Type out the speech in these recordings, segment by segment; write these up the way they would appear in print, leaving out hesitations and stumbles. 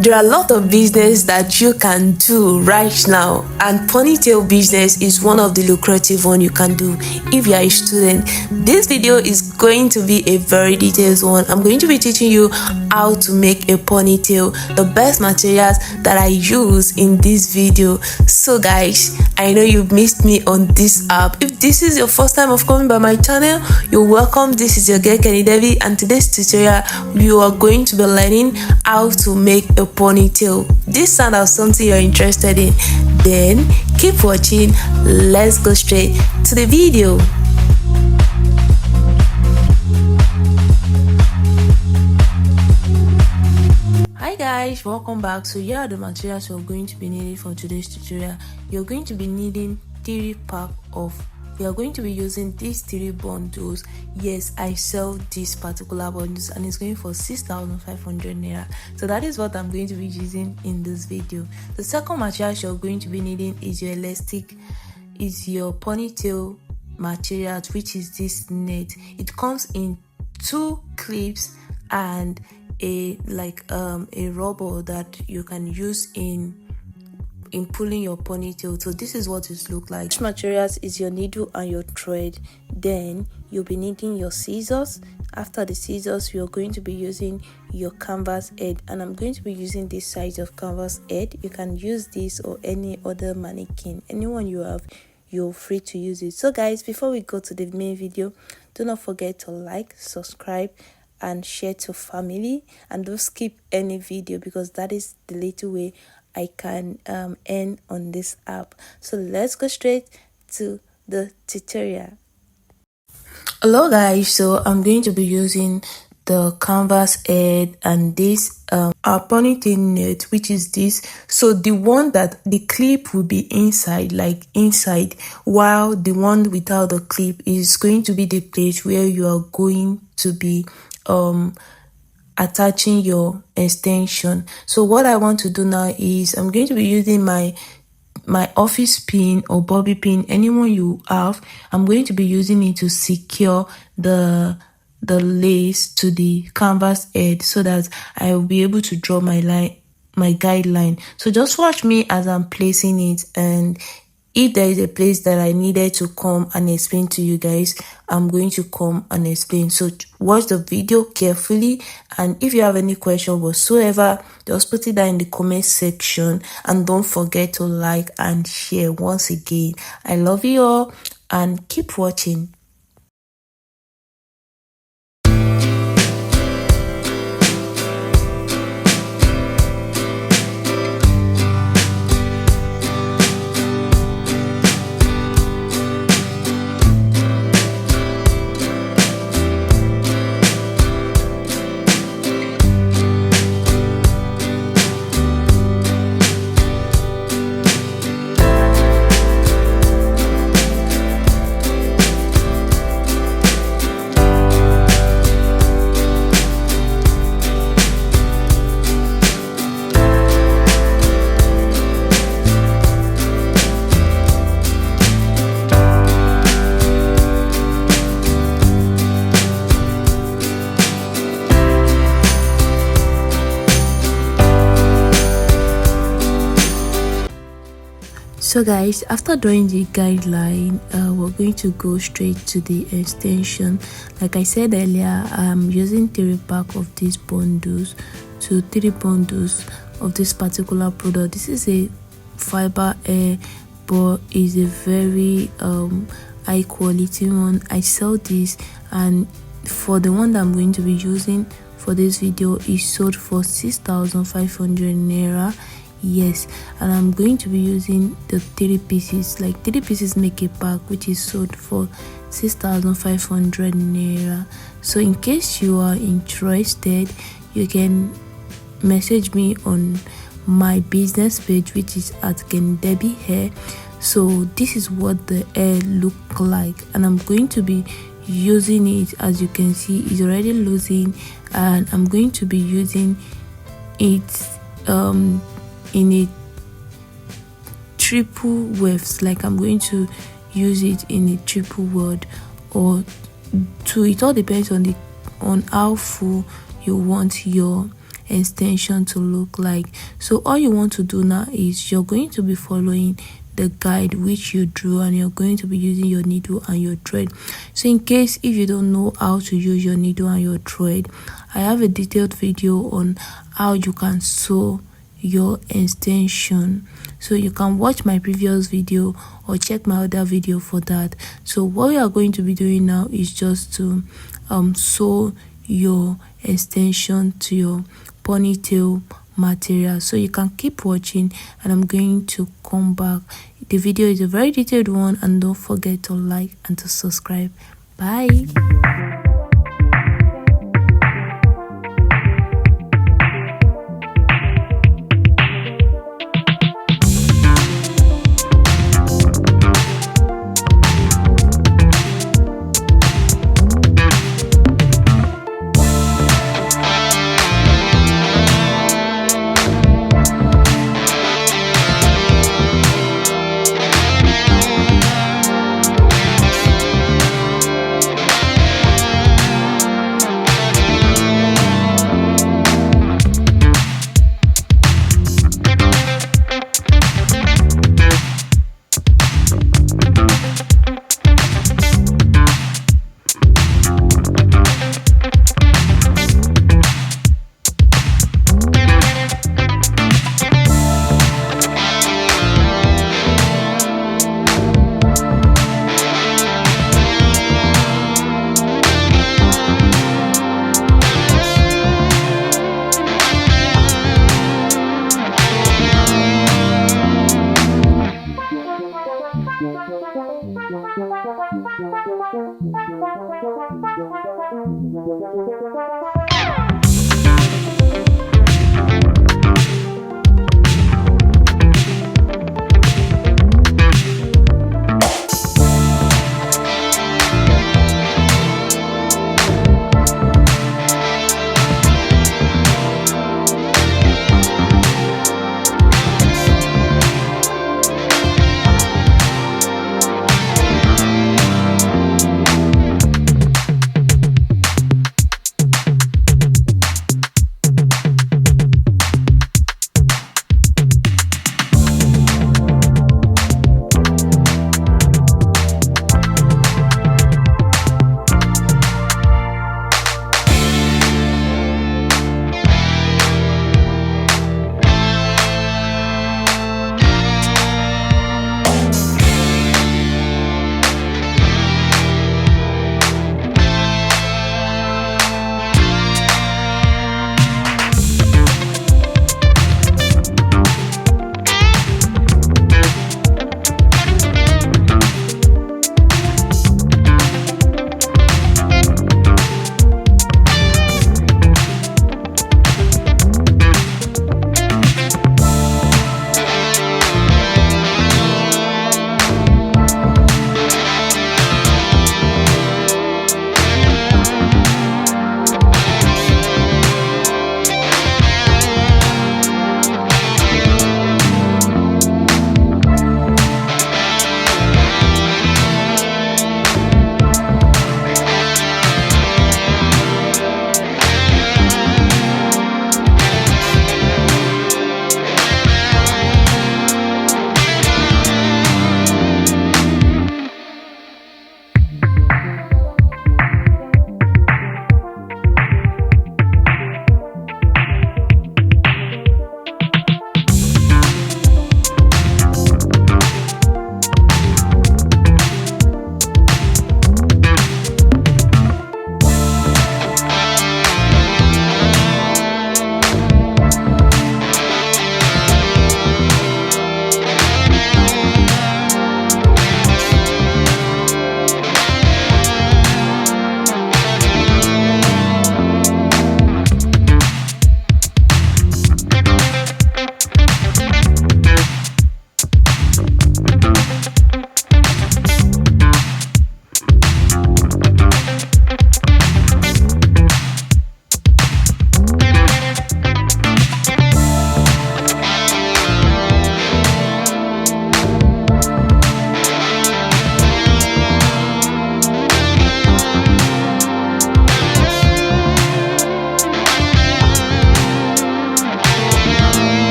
There are a lot of business that you can do right now, and ponytail business is one of the lucrative one you can do if you are a student. This video is going to be a very detailed one. I'm going to be teaching you how to make a ponytail, the best materials that I use in this video. So guys, I know you've missed me on this app. If this is your first time of coming by my channel, you're welcome. This is your girl Kennydebyhair, and today's tutorial you are going to be learning how to make a ponytail. This sounds like something you're interested in, then keep watching. Let's go straight to the video. Hi guys, welcome back. So here are the materials you're going to be needing for today's tutorial. You're going to be needing 3 packs of, we are going to be using these 3 bundles. Yes, I sell these particular bundles and it's going for 6,500 naira. So that is what I'm going to be using in this video. The second material you're going to be needing is your elastic, is your ponytail material, which is this net. It comes in 2 clips and a rubber that you can use in pulling your ponytail. So this is what it looks like. Which materials is your needle and your thread. Then you'll be needing your scissors. After the scissors, you're going to be using your canvas head, and I'm going to be using this size of canvas head. You can use this or any other mannequin, anyone you have, you're free to use it. So guys, before we go to the main video, do not forget to like, subscribe and share to family, and don't skip any video because that is the little way I can earn on this app. So let's go straight to the tutorial. Hello guys, so I'm going to be using the canvas head and this our ponytail net, which is this. So the one that the clip will be inside, like inside, while the one without the clip is going to be the place where you are going to be attaching your extension. So what I want to do now is I'm going to be using my office pin or bobby pin, anyone you have. I'm going to be using it to secure the lace to the canvas head so that I will be able to draw my guideline. So just watch me as I'm placing it, and if there is a place that I needed to come and explain to you guys, I'm going to come and explain. So watch the video carefully, and if you have any question whatsoever, just put it down in the comment section, and don't forget to like and share. Once again, I love you all and keep watching. So guys, after drawing the guideline, we're going to go straight to the extension. Like I said earlier, I'm using 3 packs of these bundles, so 3 bundles of this particular product. This is a fiber hair, but is a very high quality one. I sell this, and for the one that I'm going to be using for this video is sold for 6,500 naira. Yes, and I'm going to be using the 3 pieces, like 3 pieces make a pack, which is sold for 6,500 naira. So in case you are interested, you can message me on my business page, which is at Kennydebyhair. So this is what the hair look like, and I'm going to be using it. As you can see, it's already losing, and I'm going to be using it in a triple waves. Like I'm going to use it in a triple word or 2. It all depends on how full you want your extension to look like. So all you want to do now is you're going to be following the guide which you drew, and you're going to be using your needle and your thread. So in case if you don't know how to use your needle and your thread, I have a detailed video on how you can sew your extension, so you can watch my previous video or check my other video for that. So what we are going to be doing now is just to sew your extension to your ponytail material. So you can keep watching and I'm going to come back. The video is a very detailed one, and don't forget to like and to subscribe. Bye.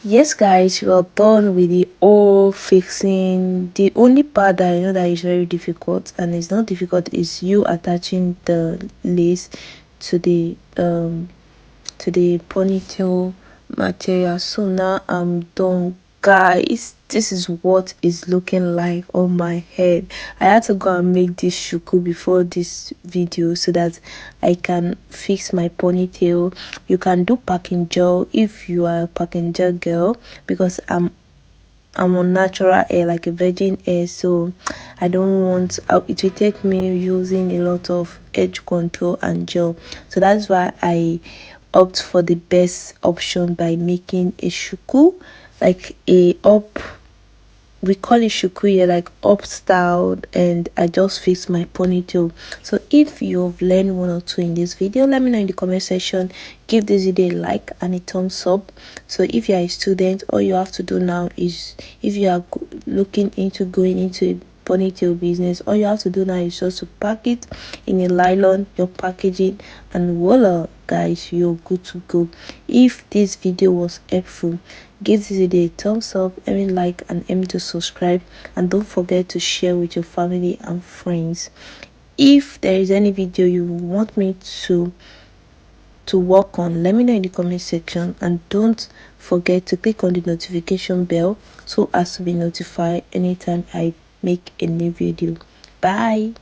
Yes, guys, we are done with the all fixing. The only part that I know that is very difficult, and it's not difficult, is you attaching the lace to the ponytail material. So now I'm done, guys. This is what is looking like on my head. I had to go and make this shuku before this video so that I can fix my ponytail. You can do packing gel if you are a packing gel girl, because I'm on natural hair, like a virgin hair, so I don't want it will take me using a lot of edge control and gel. So that's why I opt for the best option by making a shuku, like a up, we call it shukuya, like up styled, and I just fixed my ponytail. So if you've learned one or two in this video, let me know in the comment section. Give this video a like and a thumbs up. So if you are a student, all you have to do now is, if you are looking into going into a ponytail business, all you have to do now is just to pack it in a nylon, your packaging, and voila, guys, you're good to go. If this video was helpful, give this video a thumbs up, like, and to subscribe, and don't forget to share with your family and friends. If there is any video you want me to work on, let me know in the comment section, and don't forget to click on the notification bell so as to be notified anytime I make a new video. Bye.